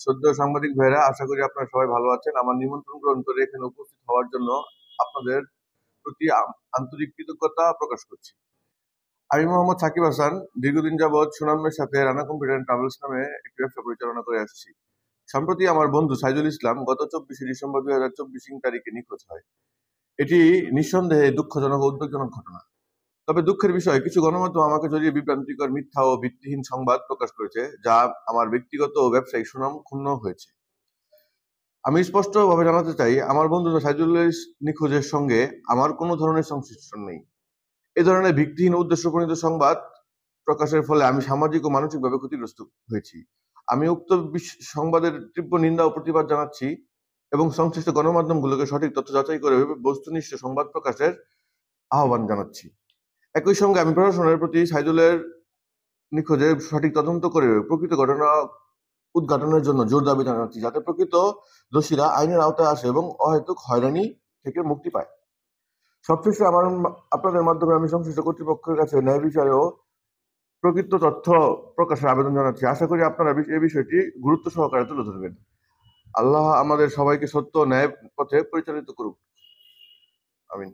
শ্রদ্ধেয় সাংবাদিক ভাইরা, আশা করি আপনারা সবাই ভালো আছেন। আমার নিমন্ত্রণ গ্রহণ করে এখানে উপস্থিত হওয়ার জন্য আপনাদের প্রতি আন্তরিক কৃতজ্ঞতা প্রকাশ করছি। আমি মোহাম্মদ সাকিব হাসান দীর্ঘদিন যাবৎ সুনামের সাথে রানা কম্পিউটার অ্যান্ড ট্রাভেলস নামে একটি ব্যবসা পরিচালনা করে আসছি। সম্প্রতি আমার বন্ধু সাইদুল ইসলাম গত 24শে ডিসেম্বর 2024 তারিখে নিখোঁজ হয়। এটি নিঃসন্দেহে দুঃখজনক ও উদ্বেগজনক ঘটনা। তবে দুঃখের বিষয়, কিছু গণমাধ্যম আমাকে জড়িয়ে বিভ্রান্তিকর, মিথ্যা ও ভিত্তিহীন সংবাদ প্রকাশ করেছে, যা আমার ব্যক্তিগত ও ব্যবসায়িক সুনাম ক্ষুণ্ণ হয়েছে। আমি স্পষ্টভাবে জানাতে চাই, আমার বন্ধু সাইদুলের নিখোঁজের সঙ্গে আমার কোনো ধরনের সংশ্লিষ্ট নেই। এ ধরনের ভিত্তিহীন উদ্দেশ্যপ্রণীত সংবাদ প্রকাশের ফলে আমি সামাজিক ও মানসিকভাবে ক্ষতিগ্রস্ত হয়েছি। আমি উক্ত সংবাদের তীব্র নিন্দা ও প্রতিবাদ জানাচ্ছি এবং সংশ্লিষ্ট গণমাধ্যমগুলোকে সঠিক তথ্য যাচাই করে বস্তুনিষ্ঠ সংবাদ প্রকাশের আহ্বান জানাচ্ছি। একই সঙ্গে আমি প্রশাসনের প্রতি সাইদুলের নিখোঁজের সঠিক তদন্ত করে প্রকৃত ঘটনা উদ্ঘাটনের জন্য জোর দাবি জানাচ্ছি, যাতে প্রকৃত দোষীরা আইনের আওতায় আসে এবং অহেতুক হয়রানি থেকে মুক্তি পায়। সবশেষে আপনাদের মাধ্যমে আমি সংশ্লিষ্ট কর্তৃপক্ষের কাছে ন্যায় বিচারে ও প্রকৃত তথ্য প্রকাশের আবেদন জানাচ্ছি। আশা করি আপনারা এই বিষয়টি গুরুত্ব সহকারে তুলে ধরবেন। আল্লাহ আমাদের সবাইকে সত্য ও ন্যায় পথে পরিচালিত করুক। আমিন।